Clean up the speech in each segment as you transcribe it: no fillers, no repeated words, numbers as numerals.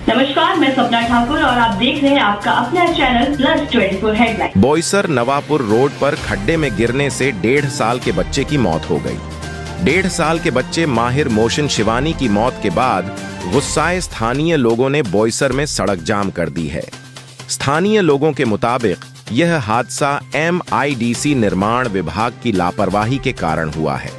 नमस्कार, मैं सपना ठाकुर और आप देख रहे हैं आपका अपना channel +24 headline. Boisar Navapur road पर खड्डे में गिरने से 1.5 साल के बच्चे की मौत हो गई। 1.5 साल के बच्चे माहिर मोशन शिवानी की मौत के बाद गुस्साए स्थानीय लोगों ने बोईसर में सड़क जाम कर दी है। स्थानीय लोगों के मुताबिक यह हादसा MIDC निर्माण विभाग की लापरवाही के कारण हुआ है।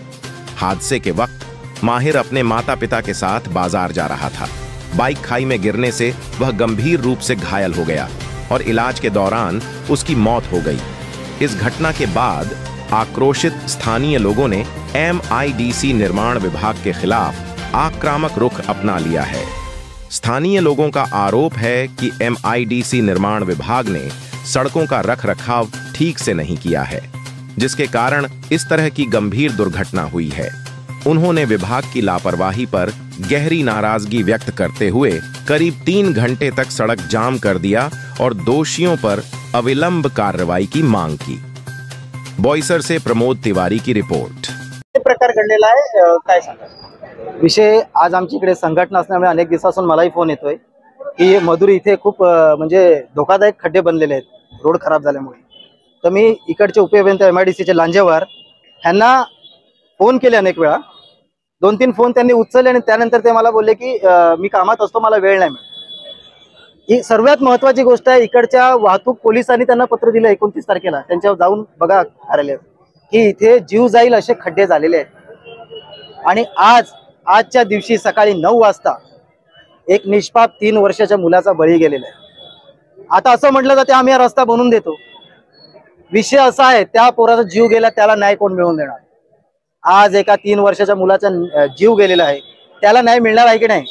हादसे के वक्त माहिर अपने माता पिता के साथ बाजार जा रहा था। बाइक खाई में गिरने से वह गंभीर रूप से घायल हो गया और इलाज के दौरान उसकी मौत हो गई। इस घटना के बाद आक्रोशित स्थानीय लोगों ने MIDC निर्माण विभाग के खिलाफ आक्रामक रुख अपना लिया है। स्थानीय लोगों का आरोप है कि MIDC निर्माण विभाग ने सड़कों का रखरखाव ठीक से नहीं किया है, जिसके कारण इस तरह की गंभीर दुर्घटना हुई है। उन्होंने विभाग की लापरवाही पर गहरी नाराजगी व्यक्त करते हुए करीब 3 घंटे तक सड़क जाम कर दिया और दोषियों पर अविलंब कार्रवाई की मांग की। बोईसर से प्रमोद तिवारी की रिपोर्ट। प्रकार घडलेला आहे, काय सांगा? विषय आज आमच्या इकडे संघटना असल्यामुळे अनेक दिवसापासून मलाही फोन येतोय की मधुर इथे खूप म्हणजे धोकादायक खड्डे बनलेले आहेत रोड खराब झाल्यामुळे। तर मी इकडचे उपअभियंता MIDCचे लांजेवार यांना फोन केले अनेक वेळा। 2-3 फोन त्यांनी उचलले आणि त्यानंतर ते मला बोलले की मी कामात असतो, मला वेळ नाही मिळत। ही सर्वात महत्त्वाची गोष्ट आहे। इकडच्या वाहतूक पोलिसांनी त्यांना पत्र दिलं 29 तारखेला, त्यांच्यावर जाऊन बघा कार्यालयात की इथे जीव जाईल असे खड्डे झालेले आहेत। आणि आजच्या दिवशी सकाळी 9 वाजता एक निष्पाप 3 वर्षाच्या मुलाचा बळी गेलेला आहे। आता असं म्हटलं जाते आम्ही हा रस्ता बनवून देतो। विषय असा आहे, त्या पोराचा जीव गेला त्याला न्याय कोण मिळवून देणार? आज एका 3 वर्षाच्या मुलाचा जीव गेलेला आहे, त्याला न्याय मिळणार आहे की नाही?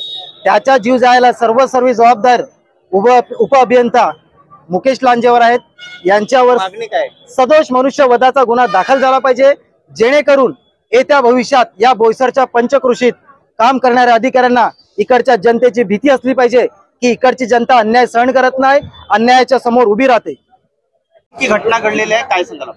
त्याचा जीव जायला सर्व जबाबदार उपअभियंता मुकेश लांजेवर आहेत। यांच्यावर मागणी काय? सदोष मनुष्यवधाचा गुन्हा दाखल झाला पाहिजे, जेणेकरून येत्या भविष्यात या बोईसरच्या पंचकृषीत काम करणाऱ्या अधिकाऱ्यांना इकडच्या जनतेची भीती असली पाहिजे की इकडची जनता अन्याय सहन करत नाही, अन्यायाच्या समोर उभी राहते। की घटना घडलेली आहे, काय सांगाल?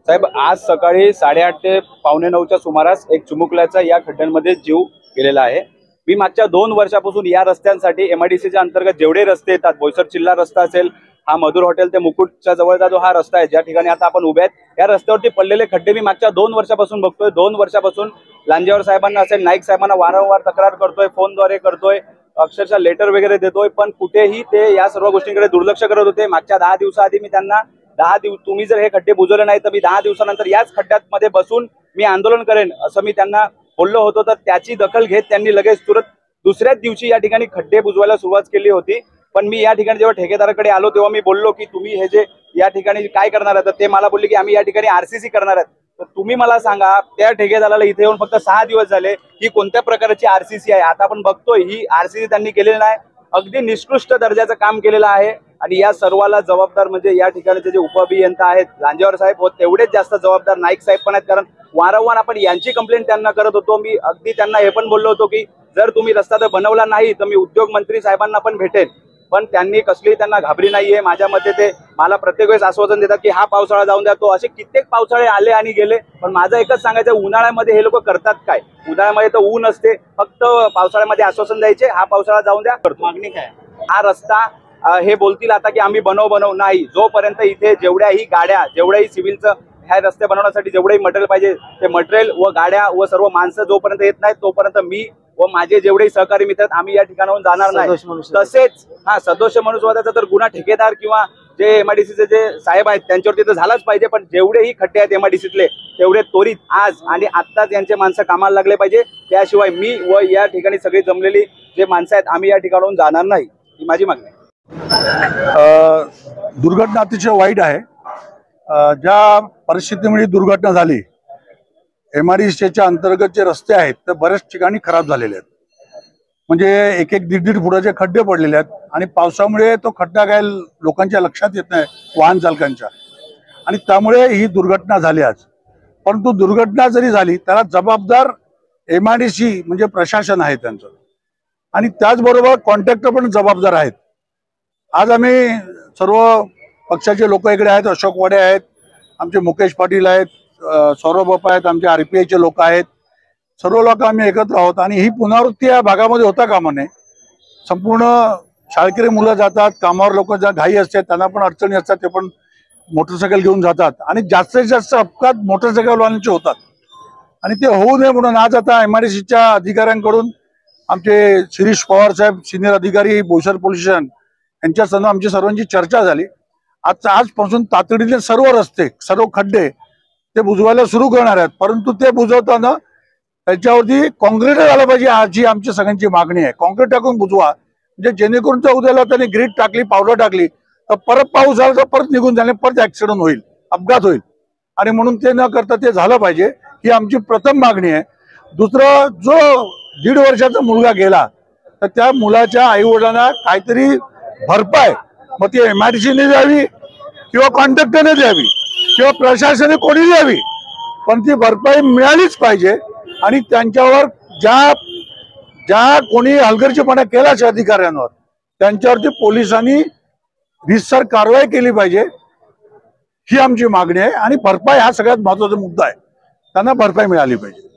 साहेब, आज सकाळी 8:30 ते 8:45च्या सुमारास एक चिमुकल्याचा या खड्ड्यांमध्ये जीव गेलेला आहे। मी मागच्या 2 वर्षापासून या रस्त्यांसाठी MIDCच्या अंतर्गत जेवढे रस्ते येतात, बोईसर चिल्ला रस्ता असेल, हा मधुर हॉटेल ते मुकुटच्या जवळचा जो हा रस्ता आहे ज्या ठिकाणी आता आपण उभे आहेत, या रस्त्यावरती पडलेले खड्डे मी मागच्या 2 वर्षापासून बघतोय। 2 वर्षापासून लांजेवार साहेबांना असेल, नाईक साहेबांना वारंवार तक्रार करतोय, फोनद्वारे करतोय, अक्षरशः लेटर वगैरे देतोय, पण कुठेही ते या सर्व गोष्टींकडे दुर्लक्ष करत होते। मागच्या 10 दिवसाआधी मी त्यांना तुम्ही जर हे खड्डे बुजवले नाही तर मी 10 दिवसानंतर याच खड्ड्यामध्ये बसून मी आंदोलन करेन असं मी त्यांना बोललो होतो। तर त्याची दखल घेत त्यांनी लगेच तुरंत दुसऱ्याच दिवशी या ठिकाणी खड्डे बुजवायला सुरुवात केली होती। पण मी या ठिकाणी जेव्हा ठेकेदाराकडे आलो तेव्हा मी बोललो की तुम्ही हे जे या ठिकाणी काय करणार आहात? तर ते मला बोलले की आम्ही या ठिकाणी RCC करणार आहोत। तर तुम्ही मला सांगा, त्या ठेकेदाराला इथे येऊन फक्त 6 दिवस झाले, ही कोणत्या प्रकारची RCC आहे? आता आपण बघतोय ही RCC त्यांनी केलेली नाही, अगदी निकृष्ट दर्जाचं काम केलेलं आहे। आणि या सर्वाला जबाबदार म्हणजे या ठिकाणचे जे उपअभियंता आहेत लांजेवार साहेब व तेवढेच जास्त जबाबदार नाईक साहेब पण आहेत, कारण वारंवार आपण यांची कंप्लेंट त्यांना करत होतो। मी अगदी त्यांना हे पण बोललो होतो की जर तुम्ही रस्ता तर बनवला नाही तर मी उद्योग मंत्री साहेबांना पण भेटेन, पण त्यांनी कसली त्यांना घाबरी नाहीये। माझ्या मते ते मला प्रत्येक वेळेस आश्वासन देतात की हा पावसाळा जाऊन द्या, तो असे कित्येक पावसाळे आले आणि गेले। पण माझं एकच सांगायचं, उन्हाळ्यामध्ये हे लोक करतात काय? उन्हाळ्यामध्ये तर ऊन असते, फक्त पावसाळ्यामध्ये आश्वासन द्यायचे हा पावसाळा जाऊन द्या। मागणी काय? हा रस्ता हे बोलतील आता की आम्ही बनवू नाही, जोपर्यंत इथे जेवढ्याही गाड्या, जेवढ्याही सिव्हिलचं ह्या रस्ते बनवण्यासाठी जेवढेही मटेरियल पाहिजे ते मटेरियल व गाड्या व सर्व माणसं जोपर्यंत येत नाहीत तोपर्यंत मी व माझे जेवढेही सहकारी मित्र आहेत आम्ही या ठिकाणाहून जाणार नाही। तसेच सदोष मनुष्यवधाचा तर गुन्हा ठेकेदार किंवा जे MIDCचे जे साहेब आहेत त्यांच्यावरती तर झालाच पाहिजे, पण जेवढेही खड्डे आहेत MIDCतले तेवढे त्वरित आज आणि आत्ताच यांचे माणसं कामाला लागले पाहिजे। त्याशिवाय मी व या ठिकाणी सगळी जमलेली जे माणसं आहेत आम्ही या ठिकाणाहून जाणार नाही, ही माझी मागणी आहे। दुर्घटना अतिशय वाईट आहे। ज्या परिस्थितीमुळे दुर्घटना झाली, MIDCच्या अंतर्गत जे रस्ते आहेत ते बऱ्याच ठिकाणी खराब झालेले आहेत। म्हणजे 1-1, 1.5 फुटाचे खड्डे पडलेले आहेत आणि पावसामुळे तो खड्डा काय लोकांच्या लक्षात येत नाही, वाहन चालकांच्या, आणि त्यामुळे ही दुर्घटना झाली आज। परंतु दुर्घटना जरी झाली त्याला जबाबदार MIDC म्हणजे प्रशासन आहे त्यांचं, आणि त्याचबरोबर कॉन्ट्रॅक्टर पण जबाबदार आहेत। आज आम्ही सर्व पक्षाचे लोक इकडे आहेत, अशोक वाडे आहेत, आमचे मुकेश पाटील आहेत, सौरभ बापा आहेत, आमचे RPIचे लोक आहेत, सर्व लोक आम्ही एकत्र आहोत। आणि ही पुनरावृत्ती या भागामध्ये होता कामा नये। संपूर्ण शाळकरी मुलं जातात, कामावर लोक ज्या घाई असतात त्यांना पण अडचणी असतात, ते पण मोटरसायकल घेऊन जातात आणि जास्तीत जास्त अपघात मोटरसायकलवाल्यांचे होतात. आणि ते होऊ नये म्हणून आज आता MIDCच्या अधिकाऱ्यांकडून आमचे शिरीष पवार साहेब सिनियर अधिकारी बोईसर पोलीस स्टेशन यांच्यासह आमची सर्वांची चर्चा झाली. आजपासून तातडीने सर्व रस्ते, सर्व खड्डे ते बुजवायला सुरू करणार आहेत. परंतु ते बुजवताना त्याच्यावरती कॉन्क्रीट झालं पाहिजे, आजची आमची सगळ्यांची मागणी आहे. कॉन्क्रीट टाकून बुजवा, म्हणजे जेणेकरून त्या उद्याला त्यांनी ग्रीट टाकली, पावडर टाकली तर परत पाऊस झाला तर परत निघून जाणे, परत ऍक्सिडेंट होईल, अपघात होईल. आणि म्हणून ते न करता ते झालं पाहिजे, ही आमची प्रथम मागणी आहे. दुसरं, जो 1.5 वर्षाचा मुलगा गेला तर त्या मुलाच्या आई वडिलांना काहीतरी भरपाई, मग ती MIDCने द्यावी किंवा कॉन्ट्रॅक्टरने द्यावी किंवा प्रशासनाने कोणी द्यावी, पण ती भरपाई मिळालीच पाहिजे. आणि त्यांच्यावर ज्या कोणी हलगर्जीपणा केला अधिकाऱ्यांवर त्यांच्यावरती पोलिसांनी रितसर कारवाई केली पाहिजे, ही आमची मागणी आहे. आणि भरपाई हा सगळ्यात महत्त्वाचा मुद्दा आहे, त्यांना भरपाई मिळाली पाहिजे.